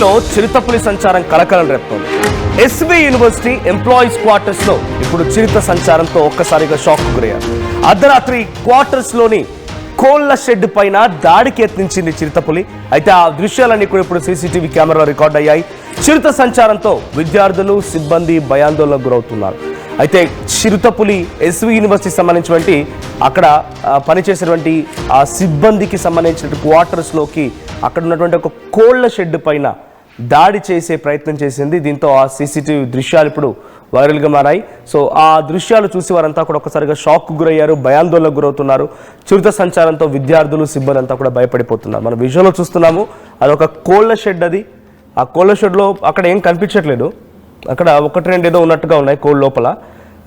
యూనివర్సిటీలో చిరుతపులి సంచారం కలకలం రేపుతోంది. ఎస్వి యూనివర్సిటీ ఎంప్లాయీస్ క్వార్టర్స్ లో ఇప్పుడు చిరుత సంచారంతో ఒక్కసారిగా షాక్ గురయ్యారు. అర్ధరాత్రి క్వార్టర్స్ లోని కోళ్ల షెడ్ పైన దాడికి యత్నించింది చిరుతపులి. అయితే ఆ దృశ్యాలన్నీ కూడా ఇప్పుడు సీసీటీవీ కెమెరాలో రికార్డ్ అయ్యాయి. చిరుత సంచారంతో విద్యార్థులు సిబ్బంది భయాందోళనకు గురవుతున్నారు. అయితే చిరుతపులి ఎస్వి యూనివర్సిటీకి సంబంధించినటువంటి అక్కడ పనిచేసేటువంటి ఆ సిబ్బందికి సంబంధించిన క్వార్టర్స్ లోకి అక్కడ ఉన్నటువంటి ఒక కోళ్ల షెడ్ పైన దాడి చేసే ప్రయత్నం చేసింది. దీంతో ఆ సీసీటీవీ దృశ్యాలు ఇప్పుడు వైరల్గా మారాయి. సో ఆ దృశ్యాలు చూసి వారంతా కూడా ఒక్కసారిగా షాక్కు గురయ్యారు, భయాందోళనకు గురవుతున్నారు. చిరుత సంచారంతో విద్యార్థులు సిబ్బంది అంతా కూడా భయపడిపోతున్నారు. మనం విజువల్లో చూస్తున్నాము, అదొక కోళ్ల షెడ్. అది ఆ కోళ్ల షెడ్లో అక్కడ ఏం కనిపించట్లేదు, అక్కడ ఒకటి రెండు ఏదో ఉన్నట్టుగా ఉన్నాయి కోళ్ళ లోపల.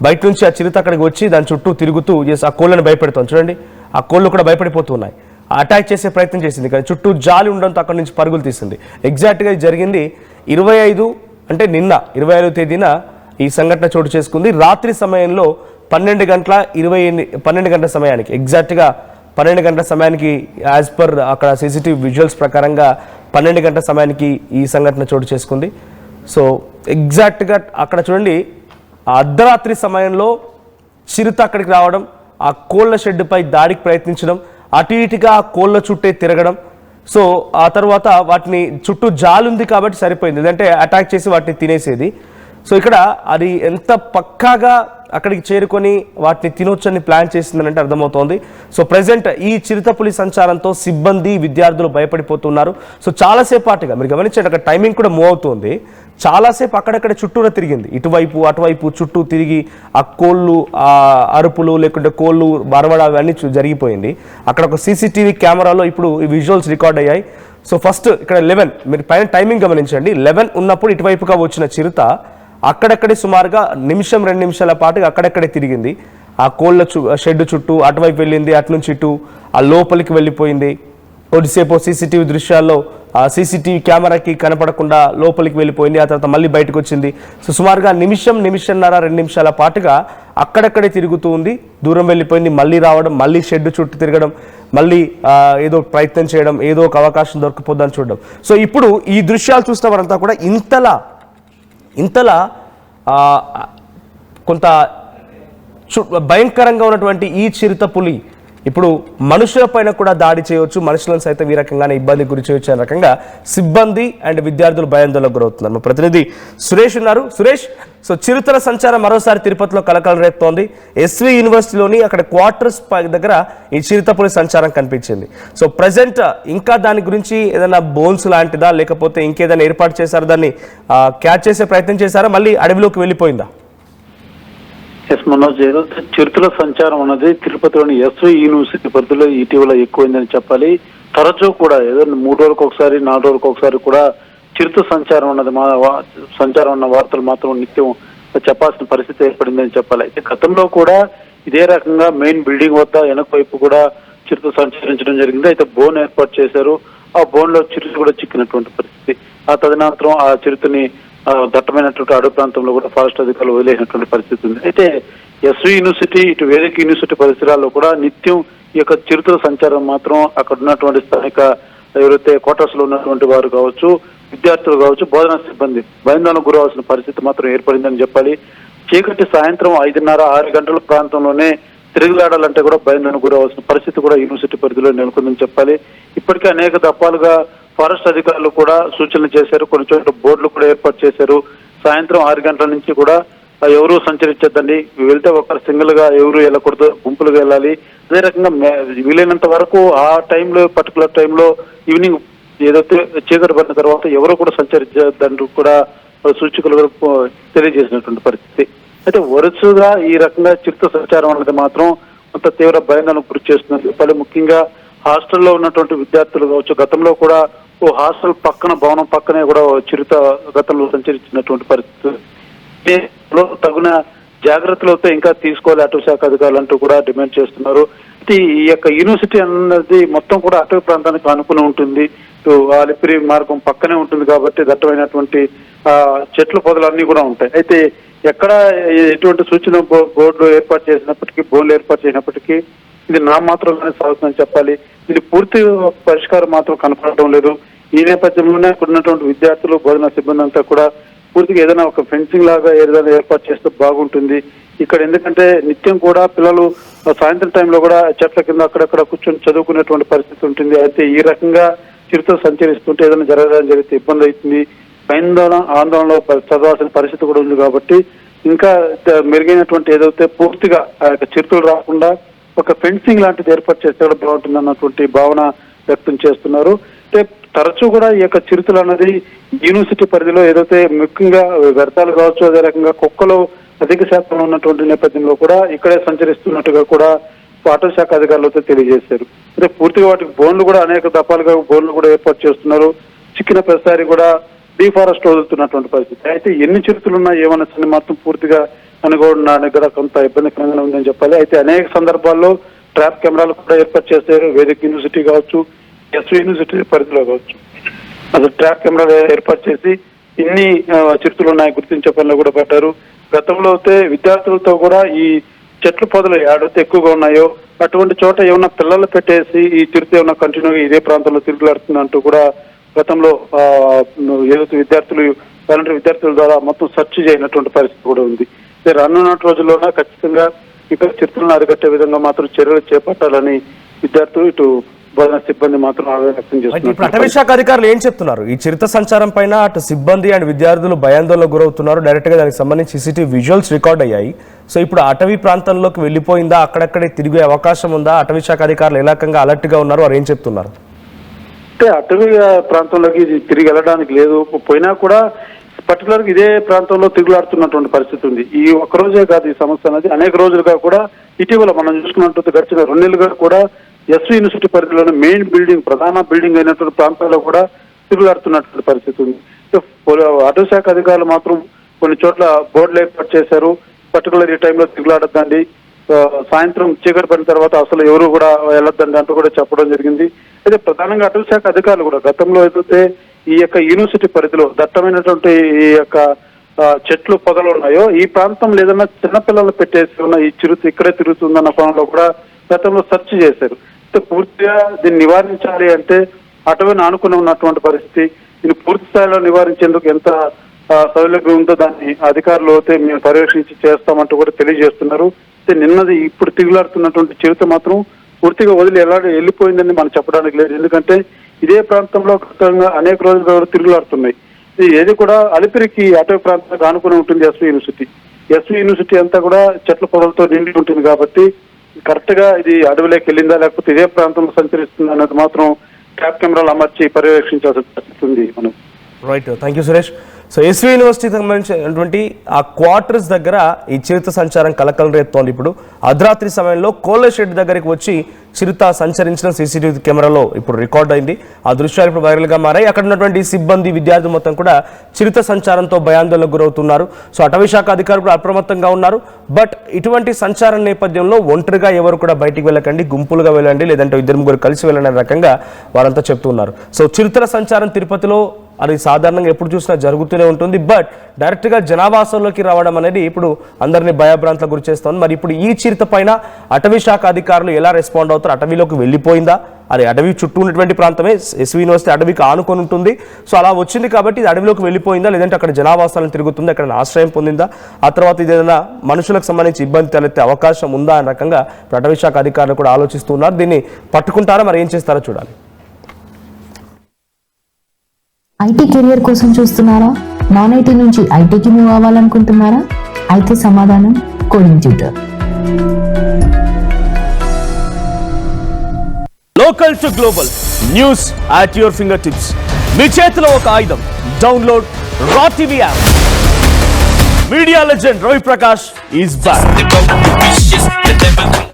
బయట నుంచి ఆ చిరుత అక్కడికి వచ్చి దాని చుట్టూ తిరుగుతూ ఆ కోళ్ళని భయపెడుతుంది. చూడండి, ఆ కోళ్ళు కూడా భయపడిపోతున్నాయి. అటాక్ చేసే ప్రయత్నం చేసింది, కానీ చుట్టూ జాలి ఉండడంతో అక్కడి నుంచి పరుగులు తీసింది. ఎగ్జాక్ట్గా ఇది జరిగింది 25 అంటే నిన్న 25వ తేదీన ఈ సంఘటన చోటు చేసుకుంది. రాత్రి సమయంలో 12 గంటల సమయానికి, ఎగ్జాక్ట్గా 12 గంటల సమయానికి, యాజ్ పర్ అక్కడ సీసీటీవీ విజువల్స్ ప్రకారంగా 12 గంటల సమయానికి ఈ సంఘటన చోటు చేసుకుంది. సో ఎగ్జాక్ట్గా అక్కడ చూడండి, ఆ అర్ధరాత్రి సమయంలో చిరుత అక్కడికి రావడం, ఆ కోళ్ల షెడ్పై దాడికి ప్రయత్నించడం, అటు ఇటుగా ఆ కోళ్ల చుట్టే తిరగడం. సో ఆ తర్వాత వాటిని చుట్టూ జాలి ఉంది కాబట్టి సరిపోయింది, లేదంటే అటాక్ చేసి వాటిని తినేసేది. సో ఇక్కడ అది ఎంత పక్కాగా అక్కడికి చేరుకొని వాటిని తినొచ్చని ప్లాన్ చేసిందని అర్థమవుతోంది. సో ప్రజెంట్ ఈ చిరుతపులి సంచారంతో సిబ్బంది విద్యార్థులు భయపడిపోతున్నారు. సో చాలాసేపు పాటుగా మీరు గమనించండి, అక్కడ టైమింగ్ కూడా మూవ్ అవుతుంది. చాలాసేపు అక్కడక్కడ చుట్టూరా తిరిగింది, ఇటువైపు అటువైపు చుట్టూ తిరిగి ఆ కోళ్ళు ఆ అరుపులు లేకుంటే కోళ్ళు బరవడా అవన్నీ జరిగిపోయింది. అక్కడ ఒక సీసీటీవీ కెమెరాలో ఇప్పుడు ఈ విజువల్స్ రికార్డ్ అయ్యాయి. సో ఫస్ట్ ఇక్కడ 11, మీరు పైన టైమింగ్ గమనించండి, 11 ఉన్నప్పుడు ఇటువైపుగా వచ్చిన చిరుత అక్కడక్కడే సుమారుగా 1-2 నిమిషాల పాటుగా అక్కడక్కడే తిరిగింది. ఆ కోళ్ళ షెడ్ చుట్టూ అటువైపు వెళ్ళింది, అటు నుంచి ఇటు ఆ లోపలికి వెళ్ళిపోయింది. కొద్దిసేపు సీసీటీవీ దృశ్యాల్లో ఆ సీసీటీవీ కెమెరాకి కనపడకుండా లోపలికి వెళ్ళిపోయింది. ఆ తర్వాత మళ్ళీ బయటకు వచ్చింది. సో సుమారుగా నిమిషంన్నర 2 నిమిషాల పాటుగా అక్కడక్కడే తిరుగుతూ ఉంది. దూరం వెళ్ళిపోయింది, మళ్ళీ రావడం, మళ్ళీ షెడ్ చుట్టూ తిరగడం, మళ్ళీ ఏదో ప్రయత్నం చేయడం, ఏదో ఒక అవకాశం దొరికిపోద్దని చూడడం. సో ఇప్పుడు ఈ దృశ్యాలు చూసిన వారంతా కూడా ఇంతలా కొంత భయంకరంగా ఉన్నటువంటి ఈ చిరుతపులి ఇప్పుడు మనుషుల పైన కూడా దాడి చేయవచ్చు, మనుషులను సైతం ఈ రకంగానే ఇబ్బంది గురి చేయవచ్చు అనే రకంగా సిబ్బంది అండ్ విద్యార్థులు భయాందోళనకు గురవుతున్నారు. మా ప్రతినిధి సురేష్ ఉన్నారు. సురేష్, సో చిరుతల సంచారం మరోసారి తిరుపతిలో కలకలం రేపుతోంది. ఎస్వి యూనివర్సిటీలోని అక్కడ క్వార్టర్స్ దగ్గర ఈ చిరుతపులి సంచారం కనిపించింది. సో ప్రజెంట్ ఇంకా దాని గురించి ఏదైనా బోన్స్ లాంటిదా, లేకపోతే ఇంకేదైనా ఏర్పాటు చేశారా, దాన్ని క్యాచ్ చేసే ప్రయత్నం చేశారా, మళ్ళీ అడవిలోకి వెళ్ళిపోయిందా? మనోజ్, చిరుతల సంచారం అన్నది తిరుపతిలోని ఎస్వి యూనివర్సిటీ పరిధిలో ఇటీవల ఎక్కువైందని చెప్పాలి. తరచూ కూడా ఏదో 3 రోజులకు ఒకసారి 4 రోజులకు ఒకసారి కూడా చిరుత సంచారం అన్నది సంచారం అన్న వార్తలు మాత్రం నిత్యం చెప్పాల్సిన పరిస్థితి ఏర్పడిందని చెప్పాలి. అయితే గతంలో కూడా ఇదే రకంగా మెయిన్ బిల్డింగ్ వద్ద వెనక వైపు కూడా చిరుత సంచరించడం జరిగింది. అయితే బోన్ ఏర్పాటు చేశారు, ఆ బోన్ లో చిరుత కూడా చిక్కినటువంటి పరిస్థితి. ఆ తదనంతరం ఆ చిరుతని దట్టమైనటువంటి అడవి ప్రాంతంలో కూడా ఫారెస్ట్ అధికారులు వదిలేసినటువంటి పరిస్థితి ఉంది. అయితే ఎస్వి యూనివర్సిటీ ఇటు వేదిక యూనివర్సిటీ పరిసరాల్లో కూడా నిత్యం ఈ యొక్క చిరుతల సంచారం మాత్రం అక్కడ ఉన్నటువంటి స్థానిక ఎవరైతే క్వార్టర్స్ లో ఉన్నటువంటి వారు కావచ్చు, విద్యార్థులు కావచ్చు, బోధనా సిబ్బంది భయాందోళనకు గురవలసిన పరిస్థితి మాత్రం ఏర్పడిందని చెప్పాలి. చీకటి సాయంత్రం 5:30-6 గంటల ప్రాంతంలోనే తిరుగులాడాలంటే కూడా భయాందోళనకు గురవలసిన పరిస్థితి కూడా యూనివర్సిటీ పరిధిలో నెలకొందని చెప్పాలి. ఇప్పటికే అనేక దఫాలుగా ఫారెస్ట్ అధికారులు కూడా సూచనలు చేశారు, కొన్ని చోట్ల బోర్డులు కూడా ఏర్పాటు చేశారు. సాయంత్రం 6 గంటల నుంచి కూడా ఎవరు సంచరించద్దండి, వెళ్తే ఒకరు సింగిల్ గా ఎవరు వెళ్ళకూడదు, గుంపులుగా వెళ్ళాలి. అదే రకంగా వీలైనంత వరకు ఆ టైంలో పర్టికులర్ టైంలో ఈవినింగ్ ఏదైతే చీకటి పడిన తర్వాత ఎవరు కూడా సంచరించద్దని కూడా సూచికలు తెలియజేసినటువంటి పరిస్థితి. అయితే వరుసగా ఈ రకంగా చిరుత సంచారం అనేది మాత్రం కొంత తీవ్ర భయాందోళనకు గురి చేస్తుంది చెప్పాలి. ముఖ్యంగా హాస్టల్లో ఉన్నటువంటి విద్యార్థులు కావచ్చు, గతంలో కూడా ఓ హాస్టల్ భవనం పక్కనే కూడా చిరుత గతంలో సంచరించినటువంటి పరిస్థితి. తగిన జాగ్రత్తలతో ఇంకా తీసుకోవాలి అటవీ శాఖ అధికారులు అంటూ కూడా డిమాండ్ చేస్తున్నారు. ఈ యొక్క యూనివర్సిటీ అన్నది మొత్తం కూడా అటవీ ప్రాంతానికి అనుకుని ఉంటుంది, అలిపిరి మార్గం పక్కనే ఉంటుంది కాబట్టి దట్టమైనటువంటి చెట్లు పొదలు అన్ని కూడా ఉంటాయి. అయితే ఎక్కడ ఎటువంటి సూచన బోర్డులు ఏర్పాటు చేసినప్పటికీ, బోర్డులు ఏర్పాటు చేసినప్పటికీ ఇది నా మాత్రంగానే సాగుతుందని చెప్పాలి. ఇది పూర్తి పరిష్కారం మాత్రం కనపడటం లేదు. ఈ నేపథ్యంలోనే ఇక్కడ ఉన్నటువంటి విద్యార్థులు బోధనా సిబ్బంది అంతా కూడా పూర్తిగా ఏదైనా ఒక ఫెన్సింగ్ లాగా ఏదైనా ఏర్పాటు చేస్తే బాగుంటుంది. ఇక్కడ ఎందుకంటే నిత్యం కూడా పిల్లలు సాయంత్రం టైంలో కూడా చెట్ల కింద అక్కడక్కడ కూర్చొని చదువుకునేటువంటి పరిస్థితి ఉంటుంది. అయితే ఈ రకంగా చిరుతలు సంచరిస్తుంటే ఏదైనా జరగడం జరిగితే ఇబ్బంది అవుతుంది. ఆందోళనలో చదవాల్సిన పరిస్థితి కూడా ఉంది. కాబట్టి ఇంకా మెరుగైనటువంటి ఏదైతే పూర్తిగా ఆ యొక్క చిరుతలు రాకుండా ఒక ఫెన్సింగ్ లాంటిది ఏర్పాటు చేస్తే కూడా బాగుంటుంది అన్నటువంటి భావన వ్యక్తం చేస్తున్నారు. అంటే తరచూ కూడా ఈ యొక్క చిరుతలు అన్నది యూనివర్సిటీ పరిధిలో ఏదైతే ముఖ్యంగా వ్యర్థాలు కావచ్చు, అదే రకంగా కుక్కలు అధిక శాతంలో ఉన్నటువంటి నేపథ్యంలో కూడా ఇక్కడే సంచరిస్తున్నట్టుగా కూడా అటవీ శాఖ అధికారులతో తెలియజేశారు. అంటే పూర్తిగా వాటికి బోన్లు కూడా అనేక దఫాలుగా బోన్లు కూడా ఏర్పాటు చేస్తున్నారు. చిక్కిన ప్రతిసారి కూడా డీఫారెస్ట్ వదులుతున్నటువంటి పరిస్థితి. అయితే ఎన్ని చిరుతలు ఉన్నా ఏమన్నా మాత్రం పూర్తిగా అనుకోవడానికి కూడా కొంత ఇబ్బందికరంగా ఉందని చెప్పాలి. అయితే అనేక సందర్భాల్లో ట్రాప్ కెమెరాలు కూడా ఏర్పాటు చేశారు. వేదిక యూనివర్సిటీ కావచ్చు, ఎస్వి యూనివర్సిటీ పరిధిలో కావచ్చు, అసలు ట్రాప్ కెమెరాలు ఏర్పాటు చేసి ఇన్ని చిరుతలు ఉన్నాయి గుర్తించే పనిలో కూడా పడ్డారు. గతంలో అయితే విద్యార్థులతో కూడా ఈ చెట్లు పొదలు ఏడైతే ఎక్కువగా ఉన్నాయో అటువంటి చోట ఏమన్నా పిల్లలు పెట్టేసి ఈ చిరుత ఏమన్నా కంటిన్యూగా ఇదే ప్రాంతంలో తిరుగులాడుతుందంటూ కూడా గతంలో ఏదైతే వాలంటీర్ విద్యార్థుల ద్వారా మొత్తం సెర్చ్ చేయనటువంటి పరిస్థితి కూడా ఉంది. రానున్న రోజుల్లోనే ఖచ్చితంగా ఇక్కడ చిరుతలను అరికట్టే విధంగా మాత్రం చర్యలు చేపట్టాలని విద్యార్థులు ఇటు బోధనా సిబ్బంది మాత్రం ఆవేదన వ్యక్తం చేస్తున్నారు. అటవీ శాఖ అధికారులు ఏం చెప్తున్నారు? ఈ చిరుత సంచారం పైన అటు సిబ్బంది అండ్ విద్యార్థులు భయాందోళనకు గురవుతున్నారు. డైరెక్ట్ గా దానికి సంబంధించి సీసీటీవీ విజువల్స్ రికార్డ్ అయ్యాయి. సో ఇప్పుడు అటవీ ప్రాంతంలోకి వెళ్ళిపోయిందా, అక్కడక్కడే తిరిగే అవకాశం ఉందా? అటవీ శాఖ అధికారులు ఏ రకంగా అలర్ట్ గా ఉన్నారు, వారు ఏం చెప్తున్నారు? అంటే అటవీ ప్రాంతంలోకి తిరిగి వెళ్ళడానికి లేదు. పోయినా కూడా పర్టికులర్ గా ఇదే ప్రాంతంలో తిరుగులాడుతున్నటువంటి పరిస్థితి ఉంది. ఈ ఒక్క రోజే కాదు ఈ సమస్య అనేది, అనేక రోజులుగా కూడా ఇటీవల మనం చూసుకున్నట్టు గడిచిన 2 నెలలుగా కూడా ఎస్వి యూనివర్సిటీ పరిధిలోని మెయిన్ బిల్డింగ్, ప్రధాన బిల్డింగ్ అయినటువంటి ప్రాంతాల్లో కూడా తిరుగులాడుతున్నటువంటి పరిస్థితి ఉంది. అటవీ శాఖ అధికారులు మాత్రం కొన్ని చోట్ల బోర్డులు ఏర్పాటు చేశారు. పర్టికులర్ ఈ టైంలో తిరుగులాడద్దండి, సాయంత్రం చీకటి పడిన తర్వాత అసలు ఎవరు కూడా వెళ్ళొద్దండి అంటూ కూడా చెప్పడం జరిగింది. అయితే ప్రధానంగా అటవీ శాఖ అధికారులు కూడా గతంలో ఏదైతే ఈ యొక్క యూనివర్సిటీ పరిధిలో దట్టమైనటువంటి ఈ యొక్క చెట్లు పొదలు ఉన్నాయో ఈ ప్రాంతంలో ఏదైనా చిన్నపిల్లలు పెట్టేసి ఉన్న ఈ చిరుత ఇక్కడే తిరుగుతుందన్న కోణంలో కూడా గతంలో సెర్చ్ చేశారు. పూర్తిగా దీన్ని నివారించాలి అంటే అటవీని ఆనుకుని ఉన్నటువంటి పరిస్థితి. దీన్ని పూర్తి స్థాయిలో నివారించేందుకు ఎంత సౌలభ్యం ఉందో దాన్ని అధికారులు అయితే మేము పర్యవేక్షించి చేస్తామంటూ కూడా తెలియజేస్తున్నారు. నిన్నది ఇప్పుడు తిరుగులాడుతున్నటువంటి చిరుత మాత్రం పూర్తిగా వదిలి వెళ్ళిపోయిందని మనం చెప్పడానికి లేదు. ఎందుకంటే ఇదే ప్రాంతంలో గతంగా అనేక రోజులు తిరుగులాడుతున్నాయి. ఏది కూడా అలిపిరికి అటవీ ప్రాంతానికి ఆనుకుని ఉంటుంది ఎస్వి యూనివర్సిటీ. ఎస్వి యూనివర్సిటీ అంతా కూడా చెట్ల పొదలతో నిండి ఉంటుంది. కాబట్టి కరెక్ట్ గా ఇది అడవిలోకి వెళ్ళిందా లేకపోతే ఇదే ప్రాంతంలో సంచరిస్తుందా అన్నది మాత్రం ట్రాప్ కెమెరాలు అమర్చి పర్యవేక్షించాల్సిన పరిస్థితి ఉంది. మనం right, thank you Suresh. So S V యూనివర్సిటీకి సంబంధించినటువంటి ఆ క్వార్టర్స్ దగ్గర ఈ చిరుత సంచారం కలకలం రేపుతోంది. ఇప్పుడు అర్ధరాత్రి సమయంలో కోళ్ళ షెడ్ దగ్గరికి వచ్చి చిరుత సంచరించిన సీసీటీవీ కెమెరాలో ఇప్పుడు రికార్డ్ అయింది. ఆ దృశ్యాలు ఇప్పుడు వైరల్గా మారాయి. అక్కడ ఉన్నటువంటి సిబ్బంది, విద్యార్థులు మొత్తం కూడా చిరుత సంచారంతో భయాందోళనకు గురవుతున్నారు. సో అటవీ శాఖ అధికారులు అప్రమత్తంగా ఉన్నారు. బట్ ఇటువంటి సంచారం నేపథ్యంలో ఒంటరిగా ఎవరు కూడా బయటికి వెళ్ళకండి, గుంపులుగా వెళ్ళండి, లేదంటే 2-3 కలిసి వెళ్ళండి అనే రకంగా వారంతా చెప్తున్నారు. సో చిరుతల సంచారం తిరుపతిలో అది సాధారణంగా ఎప్పుడు చూసినా జరుగుతూనే ఉంటుంది. బట్ డైరెక్ట్గా జనావాసంలోకి రావడం అనేది ఇప్పుడు అందరినీ భయభ్రాంతలకు గురి చేస్తోంది. మరి ఇప్పుడు ఈ చిరుత పైన అటవీ శాఖ అధికారులు ఎలా రెస్పాండ్ అవుతారు? అటవీలోకి వెళ్ళిపోయిందా? అది అడవి చుట్టూ ఉన్నటువంటి ప్రాంతమే, ఎస్వి యూనివర్సిటీ అడవికి ఆనుకొని ఉంటుంది. సో అలా వచ్చింది కాబట్టి ఇది అడవిలోకి వెళ్ళిపోయిందా, లేదంటే అక్కడ జనావాసాలను తిరుగుతుందా, అక్కడ ఆశ్రయం పొందిందా, ఆ తర్వాత ఇదేదైనా మనుషులకు సంబంధించి ఇబ్బంది తలెత్తే అవకాశం ఉందా అనే రకంగా అటవీ శాఖ అధికారులు కూడా ఆలోచిస్తున్నారు. దీన్ని పట్టుకుంటారా, మరి ఏం చేస్తారో చూడాలి. ఐటీ కెరియర్ కోసం చూస్తున్నారా? నాన్ ఐటీ నుంచి ఐటీకి మూవ్ అవ్వాలనుకుంటున్నారా? అయితే సమాధానం coding tutor. Local to global news at your fingertips. మీ చేతిలో ఒక ఆయుధం. Download Raw TV app. Media legend Ravi Prakash is back.